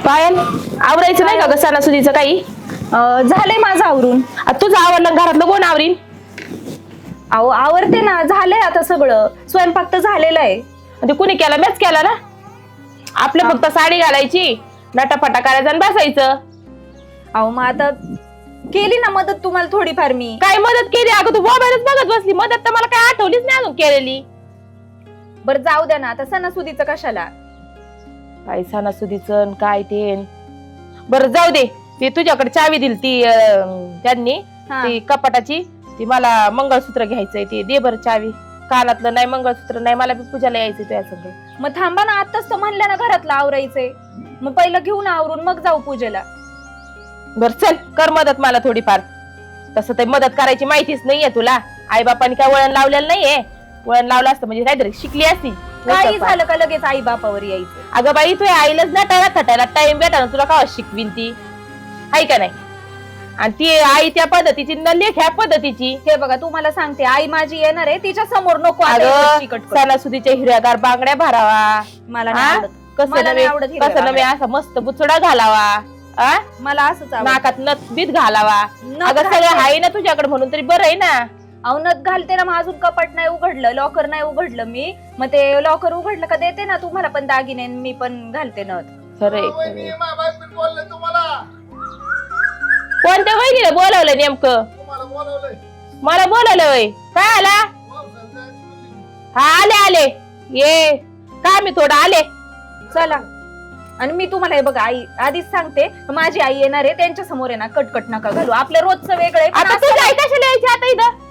पायल आवरायचं नाही का ग सणासुदीचं काही? झालंय माझं आवरून. तुझं आवरलं घरातलं कोण आवरीन? अहो आवरते ना, झालंय आता सगळं. स्वयंपाक तर झालेला आहे. ते कुणी केला? मॅच केला ना. आपलं फक्त साडी घालायची, नटाफटा करायचं आणि बसायचं. अहो मग आता केली ना मदत तुम्हाला थोडीफार मी. काय मदत केली? अगं तू मोबाईलच बघत बसली. मदत तर मला काय आठवलीच नाही अजून केलेली. बरं जाऊ द्या ना, आता सणासुदीचं कशाला. काय सणासुदीचं काय ते. बरं जाऊ दे. ती तुझ्याकडे चावी दिली ती त्यांनी ती कपाटाची, ती मला मंगळसूत्र घ्यायचंय. ते दे बरं चावी. कानातलं नाही, मंगळसूत्र नाही, मला पूजाला यायचं तुझ्या संग. मग थांबा ना, आताच तर म्हणल्या ना घरातलं आवरायचंय. मग पहिलं घेऊन आवरून मग जाऊ पूजेला. बर चल कर मदत मला थोडीफार. तसं तर मदत करायची माहितीच नाहीये तुला. आई बापाने काय वळण लावलेलं नाहीये. वळण लावलं असतं म्हणजे काहीतरी शिकली असती. काही झालं का लगेच आई बापावर यायचं. अगं बाई तू आईलाच नटायला थटायला टाइम भेटा ना तुला का शिकवीन ती, आहे का नाही? आणि ती आई त्या पद्धतीची न लेख ह्या पद्धतीची. हे बघा तुम्हाला सांगते, आई माझी येणार आहे, तिच्या समोर नको सणासुदीच्या हिरव्यागार बांगड्या भरावा. मला नाही आवडत. कसं नव्हे असा मस्त बुचडा घालावा. मला असंच नाकात नथ बीत घालावा. अगं सगळं आहे ना तुझ्याकडे म्हणून तरी बरं आहे ना. अहो नथ घालते ना, मग अजून कपाट नाही उघडलं, लॉकर नाही उघडलं मी. मग ते लॉकर उघडलं का देते ना तुम्हाला पण दागिने, मी पण घालते नथ. खरंय. कोणत्या वहिनीला बोलावलं नेमकं? मला बोलावलंय. काय आला? हा आले आले ये काय मी थोडं आले. चला. आणि मी तुम्हाला हे बघा आई आधीच सांगते, माझी आई येणार आहे, त्यांच्या समोर आहे ना कटकट नका घालू. आपलं रोजचं वेगळं आहे. आता तुझी आई कशाला यायची आता इथं?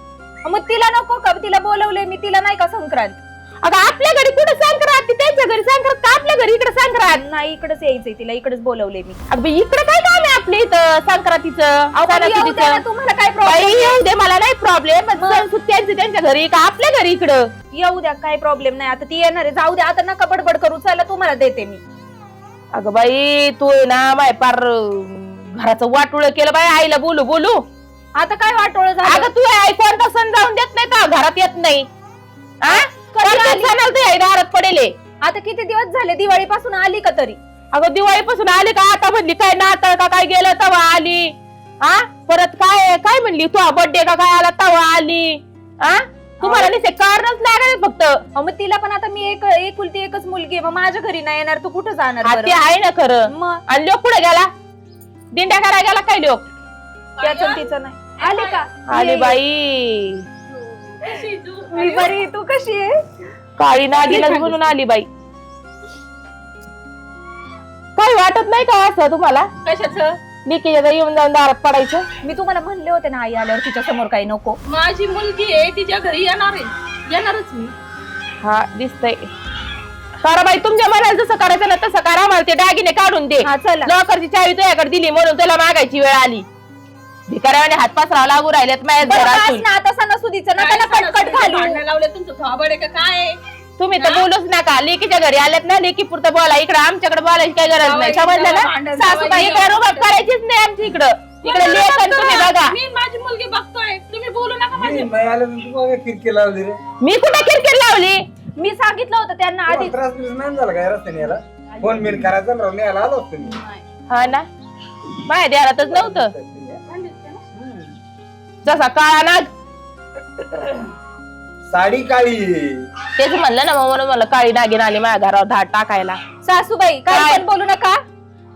मग तिला नको का? तिला बोलवलंय मी, तिला नाही का संक्रांत? अगं आपल्या घरी कुठं संक्रांत? त्यांच्या घरी संक्रांत का आपल्या घरी इकडे संक्रांत? नाही इकडेच यायचंय तिला, इकडेच बोलवलंय मी. अगं इकडे काय काम आहे आपल्या इथं संक्रांतीचं? तुम्हाला काय प्रॉब्लेम? येऊ दे, मला नाही प्रॉब्लेम. सुट्ट्यांचं त्यांच्या घरी का आपल्या घरी इकडं येऊ द्या, काय प्रॉब्लेम नाही. आता ती येणार आहे, जाऊ द्या. आता नका बडबड करू. चला तुम्हाला देते मी. अगं बाई तू ना बाय पार घराचं वाटोळ केलं बाई. आईला बोलू बोलू. आता काय वाटोळ झालं? अगं तू आई कोणता सण जाऊन देत नाही का? घरात येत नाही. दारात पडेल. आता किती दिवस झाले? दिवाळीपासून आली का तरी? अगं दिवाळीपासून आली का? आता म्हणली काय नाताळ का काय गेलं तवा आली. परत काय काय म्हणली तू बर्थडे का काय आला तवा आली. तुम्हाला निश्चित कारणच लागेल फक्त. मग तिला पण आता मी एकुलती एकच मुलगी, मग माझ्या घरी नाही येणार, तू कुठं जाणार? ते आहे ना खरं. मग आणि लोक कुठे गेला? दिंड्या करायला गेला काय लोक? त्याचं तिचं नाही. आले का? आली बाई. मी बरी, तू कशी आहे? काळी नागिनच म्हणून आली बाई. काही वाटत नाही का असं तुम्हाला? कशाचं? लेकीच्या येऊन जाऊन दारात पडायचं. मी तुम्हाला म्हणले होते ना आई आल्यावर तिच्या समोर काही नको. माझी मुलगी आहे, तिच्या घरी येणार आहे, येणारच मी. हा दिसतंय. करा बाई तुमच्या मनाला जसं करायचं ना तसं करा. मला ते दागिने काढून दे. चला. लॉकरची चावी तुझ्याकडे दिली म्हणून तुला मागायची वेळ आली. भिकाऱ्याने हात पसरावा लागू राहिलेत माझ्या. आता सणासुदीचं नका ना कटकट घालू. लावले तुमचं थोबड आहे का काय? तुम्ही तर बोलूच नका. लेकीच्या घरी आल्यात ना, लेकी पुरतं बोला. इकडे आमच्याकडे बोलायची काही गरज नाही. समजलं ना? सासूबाई इकडे रुबाब करायचीच नाही आमच्या इकडं. इकडे लेखन तुम्ही बघा. मी माझी मुलगी बघतोय, तुम्ही बोलू नका माझी. मी कुठे किरकिर लावली? मी सांगितलं होतं त्यांना आधी. त्रास नाही झाला काय रस्त्याने याला? फोन बिन करायचा ना, न्यायला आलो असतो मी. हा ना, माझ्या ध्यानातच नव्हतं. जसा काळा नाग. साडी काळी. तेच म्हणलं ना, म्हणून मला काळी नागिन आली माझ्या घरावर धाड टाकायला. सासूबाई काय पण बोलू नका.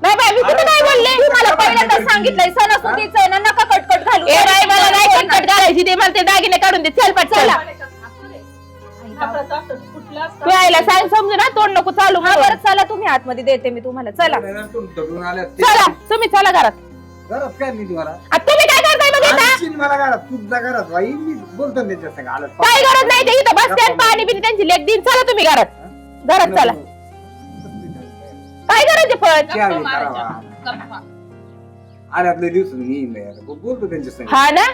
नाही बाई मी कुठे नाही बोलले. मला पहिल्यांदा सांगितलंय सणासुदीचं आहे ना, नका कटकट घालू. ए बाई मला नाही कटकट घालायची. ते मला ते दागिने काढून दे. चल पट चला. तू यायला सांग समजू ना, तोंड नको चालू. बरं चला, तुम्ही आतमध्ये देते मी तुम्हाला. चला चला तुम्ही चला घरात. घरात काय मी तुम्हाला तुम्ही काय करताय मग इथं? मला घरात तुझ्या घरात बाई मी बोलतो त्याच्या संग आलं. काय गरज नाही. ते इथं बसते पाणी बिनी त्यांची लेख दिन. चला तुम्ही घरात. घरात चला. काय गरज आहे पण? आल्यातले दिवस बोलतो त्यांच्या संग. हा ना,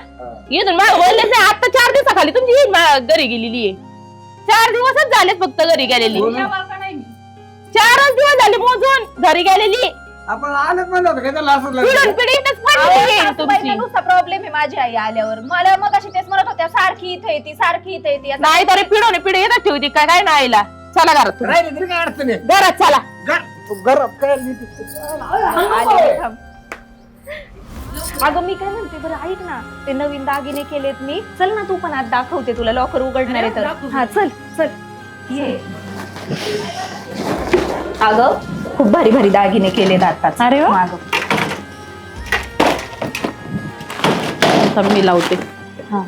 इथून मला बोललेच नाही. आता 4 दिवसाखाली तुमची घरी गेलेली आहे. 4 दिवसच झाले फक्त घरी गेलेली. 4च दिवस झाले मोजून घरी गेलेली. आपण आलत म्हणलं होतं काय त्याला असं पिढून पिढीतच पडलेली तुमची. नुसता प्रॉब्लेम आहे माझी आई आल्यावर. मला मग अशी तेच म्हणत होत्या, सारखी इथे येते सारखी इथे येते. नाही तरी पिढून पिढी येतात ठेवती काय काय नाहीला. चला घरात तुम्ही. राहिले तरी काय अडचण आहे. घरात चला. घरात काय आले, थांब. अगं मी काय म्हणते बरं ऐक ना, ते नवीन दागिने केलेत मी, चल ना तू पण आज दाखवते तुला, लॉकर उघडणार आहे तर. हा चल चल ये. अगं खूप भारी भारी दागिने केलेत आता. अरे वा. मागं. आता मी लावते. हा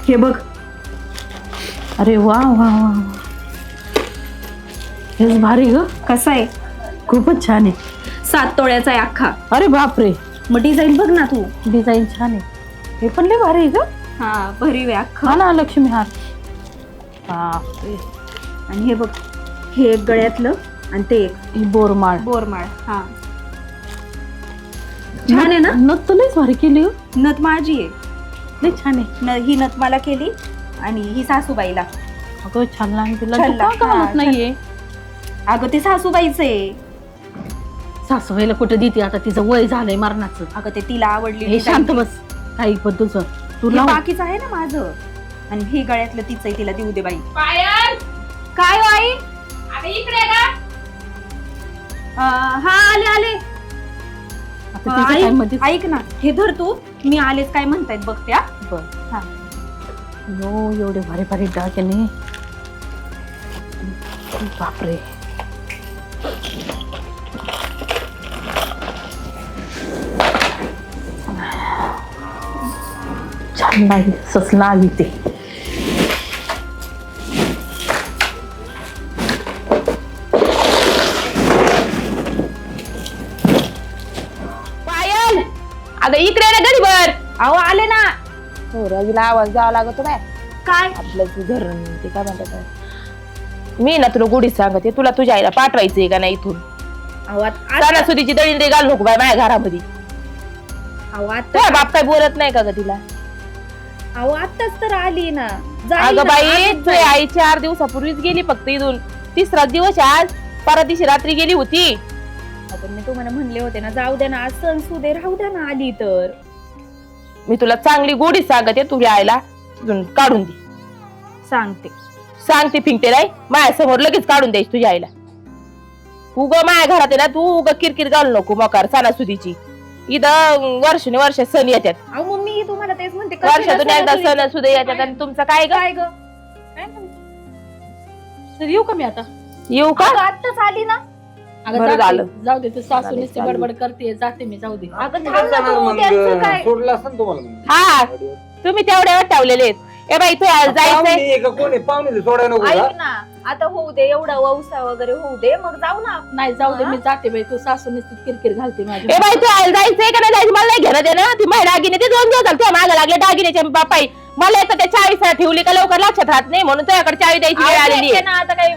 हे बघ. अरे वा वा वा, हेच भारी ग. कसं आहे? खूपच छान आहे. 7 तोळ्याचा आहे अख्खा. अरे बापरे, मग डिझाईन बघ ना तू. डिझाईन छान आहे. हे पण लय भारी आहे ग. हा भरीव आहे अख्खा. हा ना, लक्ष्मी हार. बापरे. आणि हे बघ, हे एक गळ्यातलं आणि ते एक ही बोरमाळ. बोरमाळ. हा छान आहे ना. नथ तर लयच भारी केली ग. नथ माझी आहे. लय छान आहे. ही नथ मला केली आणि ही सासूबाईला. अगं छान लागली तुला. छल्ला. का हा, घालत नाहीये? अगं ते सासूबाईच आहे. सासूबाईला कुठे देते आता, तिचं वय झालंय मरणाचं. अगं ते तिला आवडली. हे शांत बस. काही पण तुझं तू हे लाव. बाकीचं आहे ना माझं. आणि ही गळ्यातलं तिचं आहे, तिला देऊ दे बाई. पायल, काय हो आई? अगं इकडे का? हा आले आले. आता तिचं काय मध्ये. ऐक ना, हे धर तू, मी आलेच काय म्हणतायत बघ त्या. हा. नो, एवढे भारी भारी दागिने. बापरे. छान लागली, ससला आली ते. पायल, अगं इकडे ना गरीबर. अहो आले ना. हो, राजूला आवाज द्यावा लागतो बाय. काय? आपलं धरण ते काय म्हणतात. मी ना तुला गोडी सांगते, तुला तुझ्या आईला पाठवायचंय का नाही इथून. अहो सणासुदीची दळिंद्री घालू नको बाय माझ्या घरामध्ये. तुझ्या बाप काय बोलत नाही का ग तिला? अहो आत्ताच तर आली ना. अगं बाई, तुझी आई 4 दिवसापूर्वीच गेली फक्त इथून. 3रा दिवस आज. परवा दिवशी रात्री गेली होती. आपण मी तुम्हाला म्हणले होते ना, जाऊ द्या ना, आज सण सुदे राहू द्या ना. आली तर मी तुला चांगली गोडी सांगते, तुझ्या आईला इथून काढून दे. सांगते फिंगते नाही माझ्या समोर, लगेच काढून द्यायची तुझ्या आईला. उग माझ्या घरात आहे ना, तू उग किरकिर घालू नको मकार सणासुदीची. इथं वर्षाने वर्ष सण येतात. अहो मग मी तुम्हाला तेच म्हणते, वर्षातून एकदा सण सुद्धा येतात. आणि तुमचं काय काय ग? तर येऊ का मी आता? येऊ का? अगं आत्ताच आली ना. अगं बरं जाते. झालं. जाऊ दे, तू सासू चालेल, नुसती चालेल. बडबड करते, जाते मी, जाऊ दे. अगं थांब ना तू, त्यांचं काय? सोडलं असं तुम्हाला. हा, तुम्ही तेवढ्यावर ठेवलेले आहेत. ए बाई, तू जायचंय. कोणी पाहुणे सोडायला नको का? ऐक ना, आता होऊ दे, एवढा वौसा वगैरे होऊ दे, मग जाऊ ना. नाही जाऊ दे, हा? मी जाते बाई. तू सासू नुसती किरकिर घालते माझी. ए बाई, तू जायचंय का नाही जायचं मला नाही घेणं देणं. ती माझ्या दागिने ते 2 दिवस झाले तुझ्या मागे लागले दागिन्याच्या बापाई. मला येतं त्या 40 ठेवली का लवकर लक्षात राहत नाही, म्हणून तुझ्याकडे 40 द्यायची वेळ आलेली आहे. ना आता काय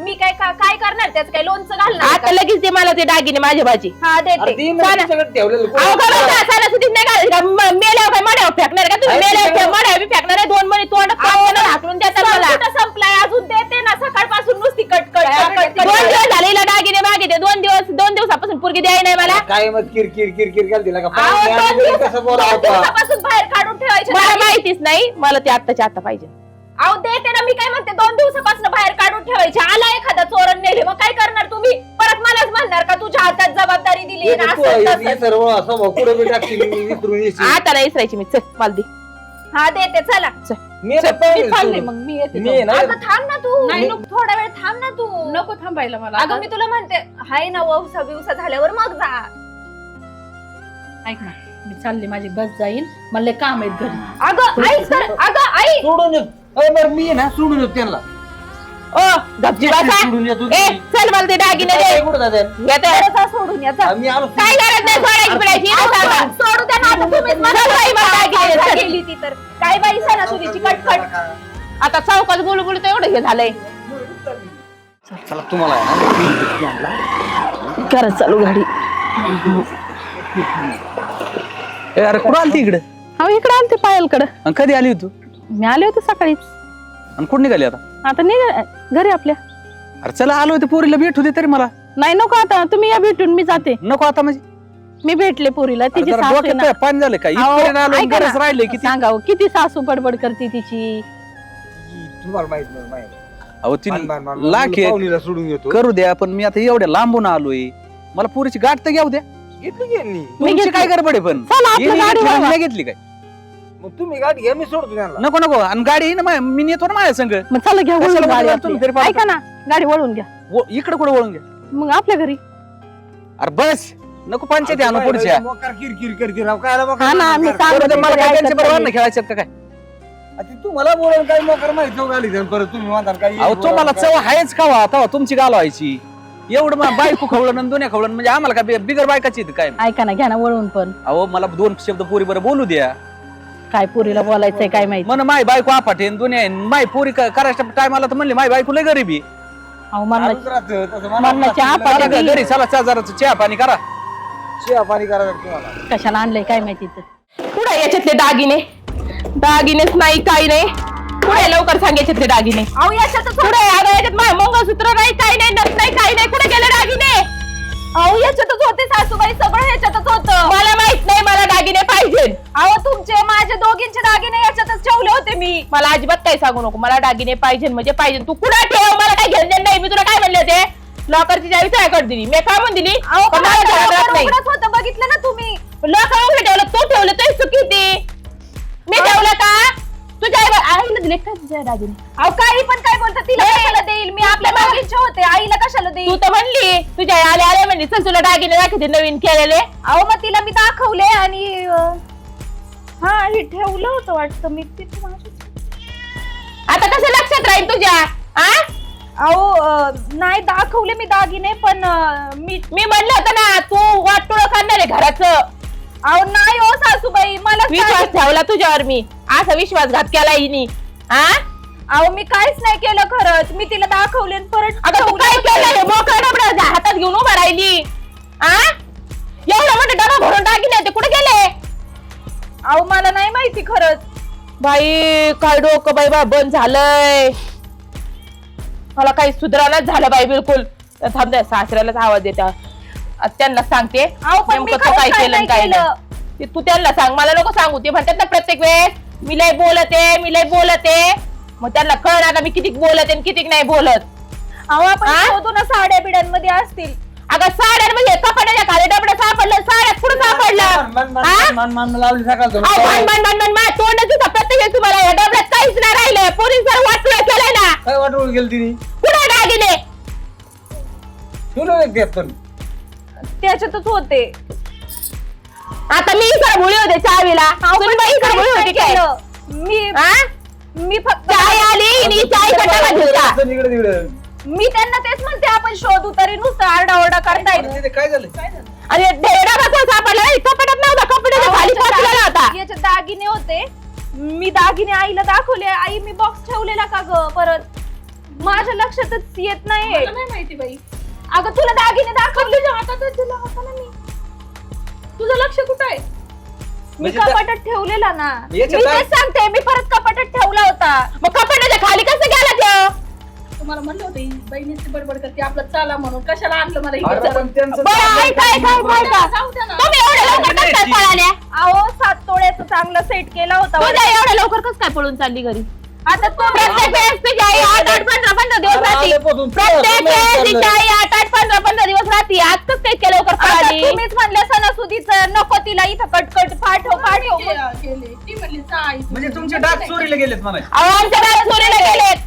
मी काय काय करणार? त्याचं काय लोणचं घालणार आता का? लगेच ते मला ते दागिने माझे भाजी. हा अरे देते. ती ना तिच्याकडे ठेवलेलं कोणी- अहो, का बरं सणासुदीत नाही घालायचं का? मेल्यावर काय मड्यावर फेकणार का तुम्ही? अरे, मेल्यावर मड्यावर बी फेकणार आहे. 2 महिने तोंड हाकलून देतात मला. कुठं संपलाय? अजून देते ना, सकाळपासून नुसती कटकट दोन दिवस झाले हिला दागिने मागितले. 2 दिवसापासून पोरगी द्याय नाही मला. काय मग किरकिर किरकिर घाल तिला का अहो, पाहुणे आले 2 तरी कसं बोलावं दिवस- 2 आता? दिवसापासून बाहेर काढून ठेवायचे. मला माहितीच नाही, मला ते आत्ताच्या आता पाहिजे. अहो देते ना, मी काय म्हणते, 2 दिवसापासून बाहेर काढून ठेवायचे. आला एखादा चोरण नेले, मग काय करणार तुम्ही? परत मलाच म्हणणार का तुझ्या हातात जबाबदारी दिली हे ना, तू असं हे तसं. सर्व असं भाकुडे बी टाकशील, विसरून येशील. आता नाही इसरायची मी. चल मला दे. हा देते, चला. मी आता मी पाहुणे चालले, सोडून. मग मी येते. मी जाऊन. ना अगं थांब ना तू. नाही, थोडा वेळ थांब ना तू. नको थांबायला मला. अगं मी तुला म्हणते, हाय ना, वौसा बिवसा झाल्यावर मग जा. ऐक ना, मी चालले, माझी बस जाईन, मला लय काम आहेत घरी. अगं ऐक तर, अगं आई. सोडून येत. अरे बरं मी आहे ना सोडून येतो त्यांना. ओ गपची बसा. सोडून येतो. ए चल मला ते दागिने दे. कुठं जाते? येते. जा सोडून या, जा. आम्ही आलो. काय गरज नाही सोडायची बिडायची. इथं सांगा. सोडू द्या ना, आता तुम्हीच मला चल बाई, मला दागिने दे, चल. गेली ती तर. काय बाई सणासुदीची कटकट. आता चौकात बोलू बोलू तर एवढं हे झालंय. चला तुम्हाला आहे ना. करा चालू गाडी. ए अरे कुठं आली इकडे? अहो इकडे आलते पायलकडं. आणि कधी आली होती तू? मी आले होते सकाळीच. आणि कुठं निघाली आता? आता निघ घरी आपल्या. अरे चला आलो होते, पोरीला भेटू दे तरी मला. नाही नको आता, तुम्ही या भेटून मी जाते. नको आता म्हणजे? मी भेटले पोरीला, अरे तिची जरा सासू आहे डोक्यात ना. काय पाणी झालं का? अहो, इथपर्यंत आलो, ऐका ना. गरज राहिले किती? सांगा हो, किती सासू बडबड करते तिची. तुम्हाला माहित नाही माहित. अहो ती मान, मान, मान. लाख मी आहे. पाहुणीला सोडून घेतो करू द्या पण मी आता एवढ्या लांबून आलोय मला पुरीची गाठ तर घेऊ द्या घेतली की यांनी. तुमची काय गडबड आहे पण चला, आपलं येणे गाडी फिरायला बघा. नाही घेतली काय मग तुम्ही गाडी घ्या मी सोडतो त्यांना नको नको आणि गाडी आहे ना मी नेतो ना माझ्या संग मग चला घ्या कशाला वळून गाडी बोलवलं आपली. तुम्ही तरी पाहता? ऐका ना गाडी वळून घ्या इकडे कुठे वळून घ्या मग आपल्या घरी अरे बस नको पंचायती आणू बाई, पुढच्या मोकार किरकिर करते राव काय हा ना मी मोकार? बरं, तर मला काय त्यांच्या बरोबर सांगते खेळायचं का काय आता तू मला बोलावून काय मोकार माहिती जाऊ घाली परत तुम्ही म्हणताल काय अहो तुम्हाला चव आहेच खावा आता तुमची गाल व्हायची एवढं मग बायको खवळण आणि दुनिया खवळण म्हणजे आम्हाला काय बिगर बायकाची आहेत काय ऐका ना घ्या ना वळून पण अहो मला 2 शब्द पोरी बरं बोलू द्या काय पुरीला बोलायचंय काय माहिती म्हण माय बायको आपाटे दुनिया आहे माय पोरी करायच्या टायमाला तर म्हणले माय बायको लय गरीबी अहो म्हणलं चालूच राहतं, तसं मला मरणाची वाटतं आपा तिला चला घरी चला जराचं चहा पाणी करा चहा पाणी करायचं तुम्हाला कशाला आणलंय काय माहिती पुढे याच्यातले दागिने दागिनेच नाही काही नाही पुढे लवकर सांग याच्यातले दागिने अहो याच्यातच पुढे याच्यात माझं मंगळसूत्र नाही काही नाही नथ नाही काही नाही कुठे गेले दागिने अहो याच्यातच होते सासूबाई सगळं याच्यातच होतं मला माहित नाही मला दागिने पाहिजे अहो तुमचे माझे दोघींचे दागिने याच्यातच ठेवले होते मी मला अजिबात काही सांगू नको मला दागिने पाहिजे म्हणजे पाहिजे तू कुठे ठेव मला काही घेणं नाही मी तुला काय म्हणले होते लॉकरची चावी तुझ्याकडे दिली मी काय म्हणून दिली अहो पण मला घरात राहत नाही उघडच होतं बघितलं ना तुम्ही लॉकर उघडे ठेवलं तू ठेवलं तरी चुकी ती मी ठेवलं का तुझ्या आईला दिले काय तुझ्या दागिने अहो काही पण काय बोलतात तिला कशाला देईल मी आपल्या दोघींचे होते आईला कशाला तू देईल तर म्हणली तुझ्या आले आले म्हणली चल तुला दागिने दाखवते नवीन केलेले अहो मग तिला मी दाखवले आणि हा हे ठेवलं होतं वाटतं मी तिथे आता कसं लक्षात राहील तुझ्या आ अहो नाही दाखवले मी दागिने पण मी म्हणलं होतं ना तू वाटोळ करणार आहे घराचं अहो नाही हो सासूबाई मला विश्वास ठेवला तुझ्यावर मी असा विश्वासघात केला हिनी आ अहो मी काहीच नाही केलं खरंच मी तिला दाखवले आणि परत अगं तू काय केलं मोकळा डबडा हातात घेऊन उभा राहिली आ एवढा मोठा डबा भरून दागिने ते कुठे गेले अहो मला नाही माहिती खरंच बाई काय डोकं बाई बा बंद झालंय मला काही सुधारणाच झालं बाई बिलकुल थांब द्या सासऱ्यालाच आवाज देत्या त्यांना सांगते अहो पण मी नेमकं तू काय काहीच केलं आणि नाही काय नाही ते तू त्यांना सांग मला नको सांगू ते म्हणतात ना प्रत्येक वेळेस मी लय बोलते मग त्यांना कळणार आता मी किती बोलते आणि किती नाही बोलत अहो आपण शोधू ना साड्या बिड्यांमध्ये असतील अगं साड्यांमध्ये कपड्याच्या खाली डबडं सापडलं साड्यात कुठं सापडलं हा? लावली सकाळ अहो, भान, तोंडात तुझा प्रत्येक वेळेस तुम्हाला या डबड्यात काहीच नाही राहिलं पोलिसांनी वाटलं केलंय ना काय वाटवून गेली तिने कुठे दागिने ठेवलं नाही त्यात पण त्याच्यातच होते आता मी इकडे भुळी होते चावीला सुनबाई इकडे भुळी होती काय मी हा? मी फक्त चाय आली आणि चाय कटाला दिलता. इकडे तिकडे मी त्यांना तेच म्हणते आपण शोधू तरी नुसतं आरडाओरडा करतायत तिथे काय झालं आणि ढेरडा बघ सापडला नाही, कपड्यात नव्हता कपड्याच्या खाली पसरलेला होता याचे दागिने होते मी दागिने आईला दाखवले आई मी बॉक्स ठेवलेला का ग परत माझ्या लक्षातच येत नाही मला नाही माहिती बाई अगं तुला दागिने दाखवले तुझ्या हातातच दिला होता ना मी तुझं लक्ष कुठं आहे मी म्हणजे कपाटात ठेवलेला ना मी याच्यात तेच सांगते मी परत कपाटात ठेवला होता मग कपड्याच्या खाली कसं गेला त्यो तुम्हाला म्हणलं होतं ही बहिणीची बडबड करते आपलं चाला म्हणून कशाला आणलं मला अरे इकडचं? पण त्यांचं बरं ऐका जाऊ द्या ना तुम्ही एवढ्या लवकर कसं काय पळाल्या अहो 7 तोळ्याचं चांगलं सेट केला होता तुझ्या एवढ्या लवकर कसं काय पळून चालली घरी आता तो प्रत्येक वेळेस तुझी आई 8-8, 15-15 दिवस अरे राहते आल्यापासून प्रत्येक तुला वेळेस समजायला तिची आई 8-8, 15-15 दिवस राहते आज कसं काय इतक्या लवकर आता पळाली तुम्हीच म्हणल्या सणासुदीचं नको तिला इथं कटकट पाठव पाठव गेले ती म्हणली जा आई म्हणजे तुमचे डाग चोरीला गेलेत म्हणायचे अहो, आमच्या घरात चोरीला गेलेत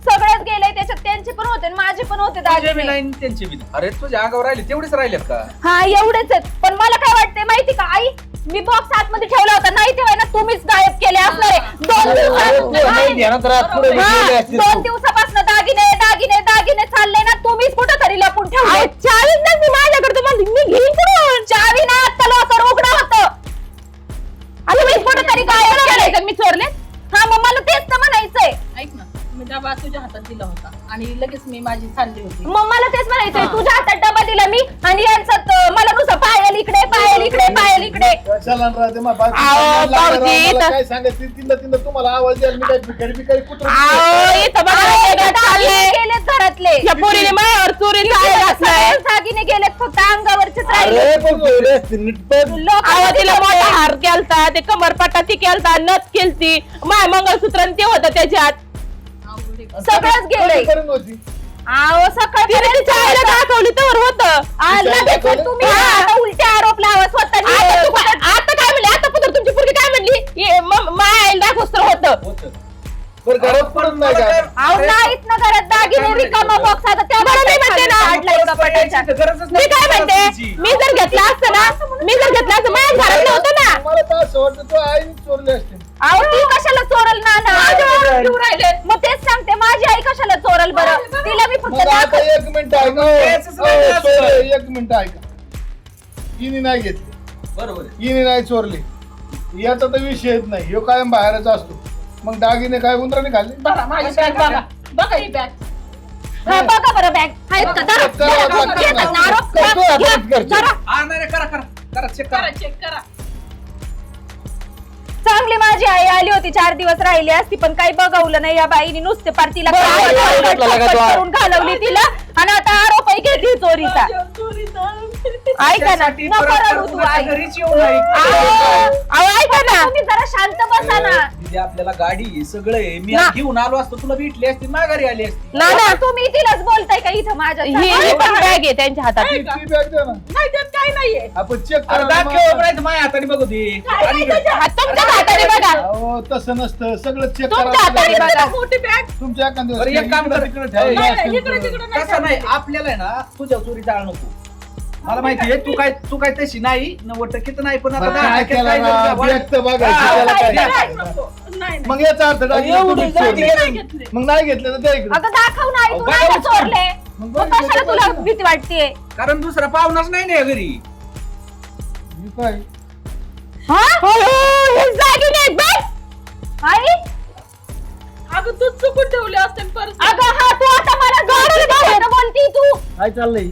सगळेच गेले त्याच्यात त्यांचे पण होते आणि माझे पण होते तुझे बी दागिने नाही आणि त्यांचे बी नाही. अरे तुझ्या अंगावर राहिले तेवढेच राहिलेत का हा एवढेच आहेत पण मला काय वाटते माहिती का आई मी बॉक्स आतमध्ये ठेवला होता नाही तेव्हा ना तुम्हीच गायब केले असणार आहे. अरे तू नाही ध्यानात राहत पुढे गेले असतील तू. 2 दिवसापासून दागिने दागिने दागिने चालले ना तुम्हीच कुठं तरी लपून ठेवले अहो, चावीच नाही माझ्याकडे तुम्हाला मी घेईन कुठून चावी ना आत्ता लॉकर उघडं होतं आता मी कुठं तरी काय केलंय मी चोरले हा मग मला तेच तर म्हणायचंय ऐक ना मी डबा तुझ्या हातात दिला होता आणि लगेच मी माझी चालली होती मग मला तेच म्हणायचंय तुझ्या हातात डबा दिला मी आणि यांच्यात मला नुसतं पायल इकडे पायल इकडे पायल इकडे कशाला राहते मग बाकी अहो, मला भाऊजी, मला तर- काय सांगायचं तिला तुम्हाला आवाज द्याल मी काय भिकारी बिकारी कुत्र अहो, इथं बघा हे दागिने चाललंय गेलेत घरातले या पोरीने माझ्यावर चोरीला सगळे दागिने गेलेत फक्त अंगावरचेच राहिले अरे पण ठेवले असतील नीट पण अहो तिला मोठा हार केलता ते कमरपट्टा ती केलता नथ केलती माय मंगळसूत्र आणि ते होतं त्याच्यात अवघड आहे सगळंच गेलंय. करून होती अहो सकाळपर्यंत तिच्या आईला दाखवली तर होतं. लगेच तुम्ही आता उलटे आरोप लावा स्वतः. आता काय म्हणले, आता पुत्र तुमची पोरगी काय म्हणली, माझ्या आईला दाखवूस तर होतं. बरं घरात पडून नाही का अहो नाहीत ना घरात दागिने रिकामा बॉक्स आता त्या बरं मी म्हणते ना, काढलाय कपाटाच्या. मी काय म्हणते, मी जर घेतला असतं ना, माझ्या घरात नव्हतं ना. मला तर असं वाटतं तो आईने चोरले असते अहो ती कशाला चोरल ना मग तेच सांगते माझी आई कशाला चोरल बरं. तिला मी फक्त मग आता दाखव- एक मिनिट ऐका तेच नाही असं. एक मिनिट ऐका हिने नाही घेतली बरोबर हिने नाही चोरली याचा तर विषयच नाही ह्यो कायम बाहेरच असतो. मग दागिने काय उंदराने खाल्ले बघा माझी बॅग बघा, बघा ही बॅग. हा, बघा बरं बॅग आहेत का जरा- करावं जरा- लागतं घ्या ना. ना, आरोप करतो घ्या, आपण घ्या, घरचे. जरा. हा नाही करा करा चेक करा करा. चेक करा. चांगली माझी आई आली होती 4 दिवस राहिली असती पण काही बघवलं नाही या बाईने नुसते पार्टीला करून घालवली तिला आणि आता आरोपही घेतली चोरीचा. ऐका ना त्यासाठी नको परत रडू तू माझ्या आई. घरीच येऊ नये. अहो, ऐका ना तुम्ही जरा शांत बसा ना. दिदी आपल्याला गाडी आहे, सगळं आहे. मी ना. आज घेऊन आलो असतो तुला भेटली असती माघारी आली असती. ना ना, तुम्ही तिलाच बोलताय का इथं माझ्या ही पण बॅग आहे त्यांच्या हातात. ती बॅग द्या ना नाही त्यात काय नाहीये. आपण चेक अरे दात केव्हा बनायचं माझ्या हाताने बघू दे. आणि तुमच्या हाताने बघा, अहो तसं नसतं सगळं चेक तुमच्या हाताने करा बघा. मोठी बॅग. तुमच्या एखाद्या बरं, एक काम कर. तिकडे नाही, ठेवलं नाही, इकडे असेल तिकडे तर. नाही. तसं नाही आपल्याला आहे ना तुझ्या चोरी टाळ नको. मला माहितीये तू काय तशी नाही 90% तर नाही पण आता बरं, दहा काय टक्के केलं काय ना? जरा वाढ- बॅग तर बघायची, हा, त्याला काय? द्या. नाही, नको. नाही, नाही. मग याचा अर्थ दागिने एवढी तुम्हीच जाती चोरले. नाही घेतले. मग नाही घेतलं तर त्या इकडे अगं दाखव ना आई, तू बघा, नाही का बघा. चोरले मग मग कशाला तुला भीती वाटतेय. कारण दुसरा पाहुणाच नाही ना या घरी. मी काय हे दागिने आहेत बघ. आई अगं तू चुकून ठेवले असते परत. अगं हा तू आता मला जोरात बोलती तू. काय चाललंय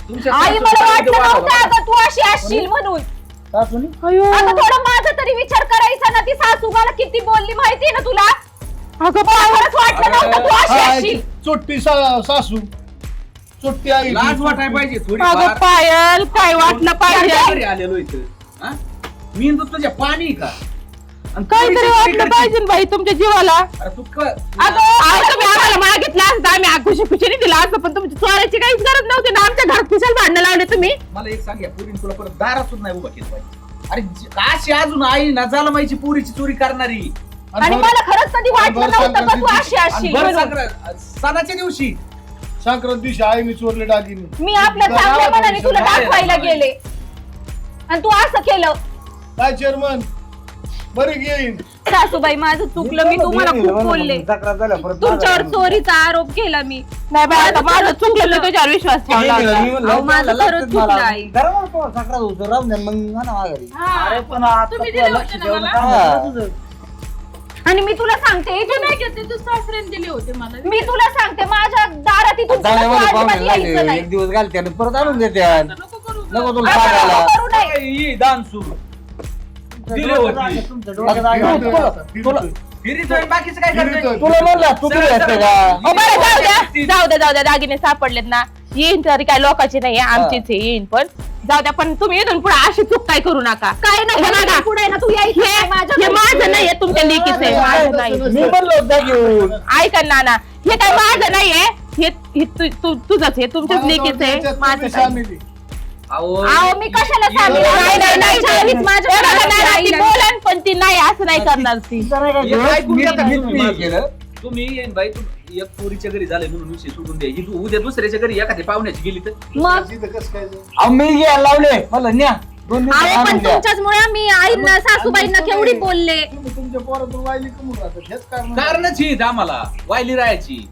तुमच्या आई मला सासूचं वाटलं वाढवा. नव्हतं अगं तू अशी असशील म्हणून. अयो. अगं थोडं माझा तरी विचार करायचा ना. ती सासू मला किती बोलली माहितीये ना तुला. अगं मला खरंच वाटलं नव्हतं तू अशी असशील. चोट्टी सासू चोट्टी आई लाज वाटायला पाहिजे थोडी अगं पायल, काय वाटलं पाहिजे, घरी आलेलो इथं हा? मी तुझ्या पाणी का आणि काहीतरी तुझी वाटलं तिकडची- पाहिजे बाई तुमच्या जीवाला. अरे तू अहो, तुम्ही आम्हाला मागितलं असतं आम्ही खुशी खुशीने दिला असतं, पण तुमची चोरायची काहीच गरज नव्हती ना. आमच्या घरात कुशाल भांडणं लावले तुम्ही. मला एक सांग या पुरीन तुला परत दारात सुद्धा नाही उभा केलं पाहिजे. अरे अशी अजून आई ना झालं माहिती पुरीची चोरी करणारी. आणि मला खरंच कधी वाटलं बरं नव्हतं का तू सांगा अशी आणि असशील बरं म्हणून. सणाच्या दिवशी संक्रांत दिवशी आईने चोरले दागिने. मी आपल्या चांगल्या मनाने तुला दाखवायला गेले आणि तू असं केलं. काय चेअरमन बरी घेईन सासूबाई माझं चुकलं. मी तुम्हाला खूप बोलले. तुमच्यावर चोरीचा आरोप केला मी. नाही बाई, आता माझं चुकलं, मी तुझ्यावर विश्वास ठेवला होता. अहो, माझं खरंच चुकलं आई. अरे पण तुम्ही दिले होते ना मला. आणि मी तुला सांगते तू इथून नाही घेतले, तू सासऱ्याने दिले होते मला. मी तुला सांगते माझ्या दारात इथून पुढे तू अजिबात यायचं नाही. दिवस घालते परत आणून देते नको करू. नको तुला असं सांगायला नको करू नये. ही दान सुरू दिले होते फिरीतोय बाकीचं काय करतोय फिरीतोय. तुला म्हणला तू किती असते का हो, बरं, जाऊ द्या दागिने सापडलेत ना. येईन तरी काय लोकांचे नाही, आमचीच आहे, येईन पण जाऊ द्या. पण तुम्ही इथून पुढे अशी चूक काय करू नका. काय नाही हे बघा. पुढे ना तू यायचं नाही माझ्या हे घरी. माझं नाहीये, तुमच्या लेकीचं आहे, माझं नाही. मी म्हणलो होता घेऊन ऐका नाना, हे काय माझं नाहीये, हे तुझंच आहे, तुमच्याच लेकीचं आहे, माझं नाही. अहो मी कशाला सामील नाही, नाही, नाही, चाळीस माझ्या हे बघा, घरात नाना, ती राहिलं. बोलन पण ती नाही, असं नाही करणार ती. मी केलं तुम्ही येईन बाई एक पोरीच्या घरी झाले म्हणून विषय सोडून द्या. ही तू उद्या दुसऱ्याच्या घरी एखाद्या पाहुण्याची गेली तर मग कसं काय जाईल? अहो, मी घ्यायला लावले मला न्या 2 दिवस अहो पण आणून द्या. तुमच्याचमुळे मी आईंना सासूबाईंना केवढी बोलले. तुम्ही तुमच्या पोरातून वाहिली कमून राहतात हेच कारण कारणच ही आम्हाला वायली राहायची.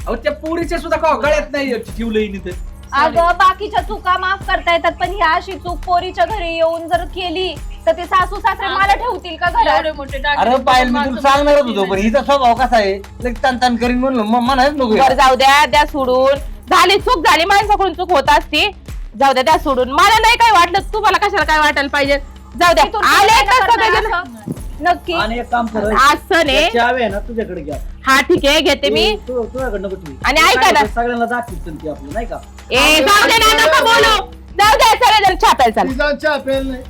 अहो त्या पोरीच्या सुद्धा का गळ्यात नाही ठेवलं हिने तर. अगं बाकीच्या चुका माफ करता येतात पण ही अशी चूक पोरीच्या घरी येऊन जर केली तर ते सासू सासरे मला ठेवतील का घरात. एवढे मोठे दागिने अरे पायल मी तुला सांगणारच होतो पण हिचा स्वभाव कसा आहे लगेच ताण ताण करीन म्हणलं मग म्हणायच नको बरं जाऊ द्या सोडून. झाली चूक झाली, माणसाकडून चूक होत असते. जाऊ द्या सोडून. मला नाही काय वाटलं, तुम्हाला कशाला काय वाटायला पाहिजे. जाऊ द्या, इथून आले पुढे तर करणार सगळे जण. असं? नक्की आणि एक काम कर आज सण आहे. चावी आहे ना तुझ्याकडे घ्या हा ठीक आहे, घेते मी. तुझ्याकडनं कुठली आणि ऐका ना. सगळ्यांना दाखवतील ती आपलं नाही का ए जाऊ दे ना, नका बोलू. जाऊ द्या, सगळेजण छापायला चाल. तिचा चहा प्यायला नाही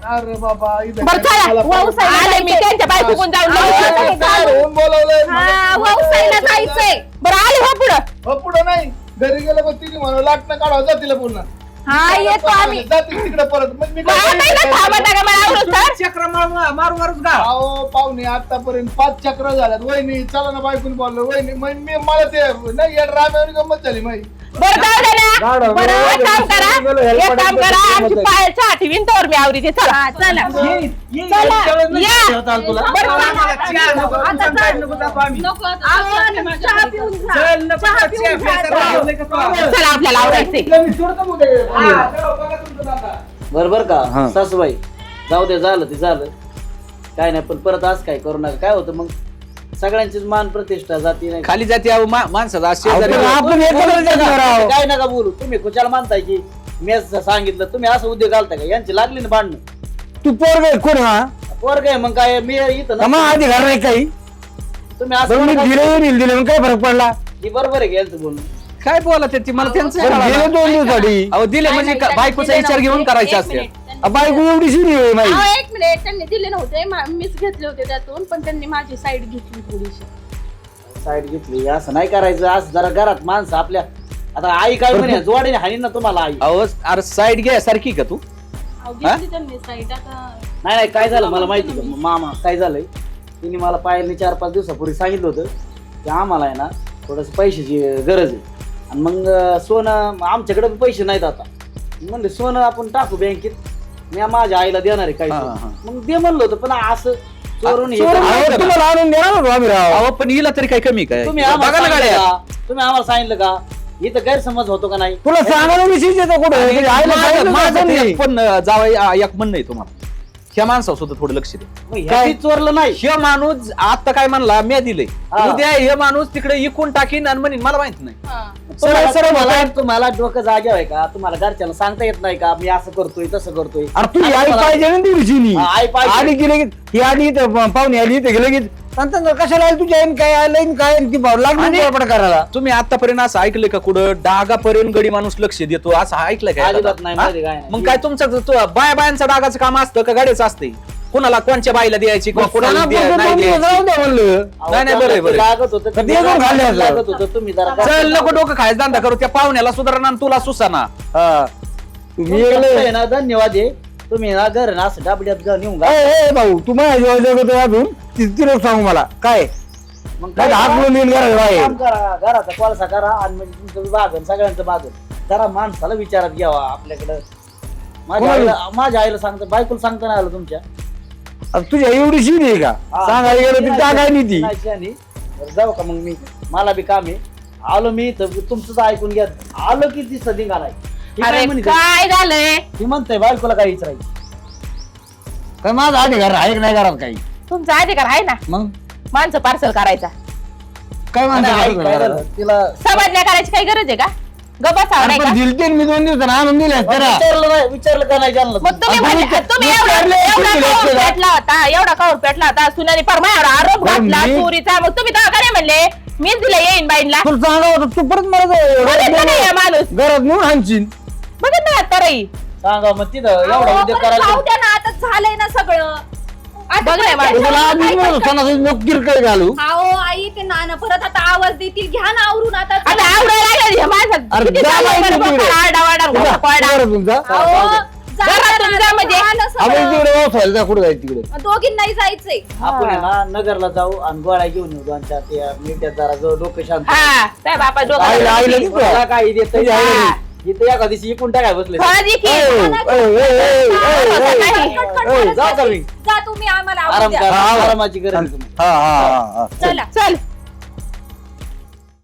अरे बाबा इथं बरं काय चला मला- आले मी त्यांच्या बायकोकडून जाऊन अरे, काय होऊन बोलावलंय हा व्यवसायाला जायचंय. बरं आले हो पुढं पुढं नाही घरी गेलं पण तिने म्हणून लाटणं काढावं जा तिला पुन्हा हा येतो आम्ही. जाते तिकडे परत मग मी मग आता इथं थांबा नका मला आवडत तर. चक्र मारू मारूच गा अहो पाहुणे आतापर्यंत 5 चक्र झाल्यात वहिनी चला ना बायकून बोललो वहिनी मग मी मला ते नाही या ड्रायव्हर गंमत झाली माहिती बरं जाऊ दे ना बरं एक काम करा आमची पायाच्या आठी विंतावर मी आवरी ते चला हा, चला. या. तुला बरं चला. आता चल. नको आता. आपण चहा पिऊन जा. चहा पिऊन जा. चला आपल्याला आवडायचंय बरोबर का हा. सासूबाई जाऊ दे झालं ते झालं काय नाही पण परत आज काय करू नका काय होतं मग सगळ्यांचीच मान प्रतिष्ठा जाती नाही खाली जाते अहो, माणसाचा शेजारी आपण एकत्रच जाणार आहोत. काय नका बोलू तुम्ही कुशाला मानताय की मी असं सांगितलं तुम्ही असं उद्योग घालता का यांची लागली ना भांडणं तू पोरग कोण हा पोरग आहे मग काय मी इथं मग नसतो. अधिकार नाही काही तुम्ही बरं मी असं दिले मग काय फरक पडला ही बरोबर आहे यांचं बोलणं काय बोला ते मला त्यांचं बरं, गेले कळालं. 2 दिवसासाठी अहो दिले म्हणजे बायकोचा विचार घेऊन करायचा असते बायको एवढी शिरी आहे माई अहो, एक मिनिट त्यांनी दिले नव्हते मीच घेतले होते त्यातून पण त्यांनी माझी साईड घेतली थोडीशी साईड घेतली असं नाही करायचं असं जरा घरात माणसं आपल्या आता आई काय म्हणे जोडीने हानी ना तुम्हाला आई अहो अरे साईड घ्या सारखी का तू अहो, घेतली त्यांनी साईड आता नाही नाही काय झालं मला माहिती का मामा काय झालंय तिने मला पायलने 4-5 दिवसापूर्वी सांगितलं होतं की आम्हाला आहे ना थोडस पैशाची गरज आहे आणि मग सोनं आमच्याकडे पैसे नाहीत आता म्हणले सोनं आपण टाकू बँकेत मी माझ्या आईला देणार आहे काही हा, सोनं. हा. मग दे म्हणलं होतं पण असं चोरून हे चोरून करणं- नाही. तुम्हाला आणून देणार होतो आम्ही राव अहो पण हिला तरी काय कमी काय तुम्ही बघा आम्हाला ना सांगितलं गाड्या का? तुम्ही आम्हाला सांगितलं का इथं गैरसमज होतो का नाही तुला सांगायला विषयीच येतो कुठं आणि आईला माझं- सांगितलं माझं नव्हतं ते मी. एक पण जावई एक म्हणणं आहे तुम्हाला ह्या माणसावर सुद्धा थोडं लक्ष दे मग ह्याची चोरलं नाही हे माणूस आता काय म्हणला मी दिले हा. उद्या हे माणूस तिकडे इकून टाकीन आणि म्हणीन मला माहित नाही हा. तुम्हाला डोकं जागे आहे का तुम्हाला घरच्याला सांगता येत नाही का मी असं करतोय तसं करतोय अरे तुझी आई पाहिजे ना ती विषयी हा, आई पाहिजे. आली की लगेच ही आली इथं पाहुणे आली इथं गेलं की सांगता कशाला आली तुझी आईन काय आलं काय ती भाऊ लागली आपण करायला तुम्ही आतापर्यंत असं ऐकलंय का कुठं डागापर्यंत गडी माणूस लक्ष देतो असं ऐकलंय का अजिबात नाही, हा? माहिती काय नाही. मग काय तुमचं बायांचं डागाचं काम असतं का गाडीचं असते कोणाला कोणच्या बाईला द्यायची किंवा कोणाला नाही द्यायची राहू द्या म्हणलं अहो, नाही, बरं आहे, बरं आहे. लागत होतं तर ते पण खाल्लं असं. लागत होतं तुम्ही जरा चल नको डोकं खायचं धंदा करू त्या पाहुण्याला सुधारणा आणि तुला सुसाना हा तुम्ही तुमचं गेले आहे ना धन्यवाद आहे तुम्ही ना घर ना असं डाबड्यात नेऊन गा ए भाऊ तू माझ्या जेव्हा जगत अजून तिला सांगू मला काय मग काय हात बोलून येईल घरात बाहेर काम करा घराचा कोळसा करा आणि म्हणजे तुमचं बागन सगळ्यांचं बागन जरा माणसाला विचारात घ्यावा आपल्याकडं माझ्या आईला सांगता बायकोला सांगता नाही आलं तुमच्या आता तुझ्या एवढी शिरी आहे का हा, सांगायला गेलं ती टाकाय नाही ती नाही शहाणी. बरं, जाऊ का मग मी मला बी काम आहे आलो मी तर तुमचंच ऐकून घ्या आलो की ती सदी घालाय अरे काय झालंय ती म्हणते बायकोला काय विचारायचं काय माझा अधिकार आहे का नाही घरात काही तुमचा अधिकार आहे ना मग माणसं पार्सल करायचा काय आणि आई काय म्हणतो झालं? तिला समाजल्या करायची काही गरज आहे का गबासावं नाही का दिलते मी 2 दिवसांना आणून दिले विचारलं का नाही जाणलं मग तुम्ही आपण म्हणले- तुम्ही एवढा विचारलं, एवढा तुम्ही काऊर विचारलं. पेटला होता एवढा काऊर पेटला होता सुनाने परमावर आरोप बरं, घातला मी- चोरीचा मग तुम्ही तेव्हा काय म्हणले मीच दिलं येईन बाईंना तुला सांगा होतं तू परत बघितलं नाही हा मला माणूस घरात नेऊन हाणशील बघितलं ना तरही सांगा मग तिथं एवढा अहो, उद्योग बरं, करायला जाऊ द्या ना आता झालंय ना सगळं आता बघ नाही परत मला. तुला आधी काय म्हणत करता? होता ना किरकळ घालू अहो आई ते नाना परत आता आवाज देतील घ्या ना आवरून आता आता आवडायला लागले ह्या माणसात. अरे किती जा चाललंय बाई बरं तिकडे. बघ, आरडाओरडा, तुझा घोटापळा. तुमचा अहो, जा घरात ना, तुमच्या म्हणजे- झालं आपण सगळं. तिकडे व्यवसायाला जा कुठे जायचं तिकडे दोघींनाही जायचंय आपण आहे ना नगरला जाऊ आणि गोळ्या घेऊन येऊ दोन चार त्या मिनिटात जरा जो डोकं शांत हा त्या बापा आईला आईला डोक्यात तिकडे. मला काही देत तुझ्या आईला इथं एका दिवशी इकून टाकाय बसले खळजी की. खटखट जाऊ का मी? जा तुम्ही आम्हाला आवरून आराम द्या. करा आरामाची गरज आहे तुम्हाला. हा चला चल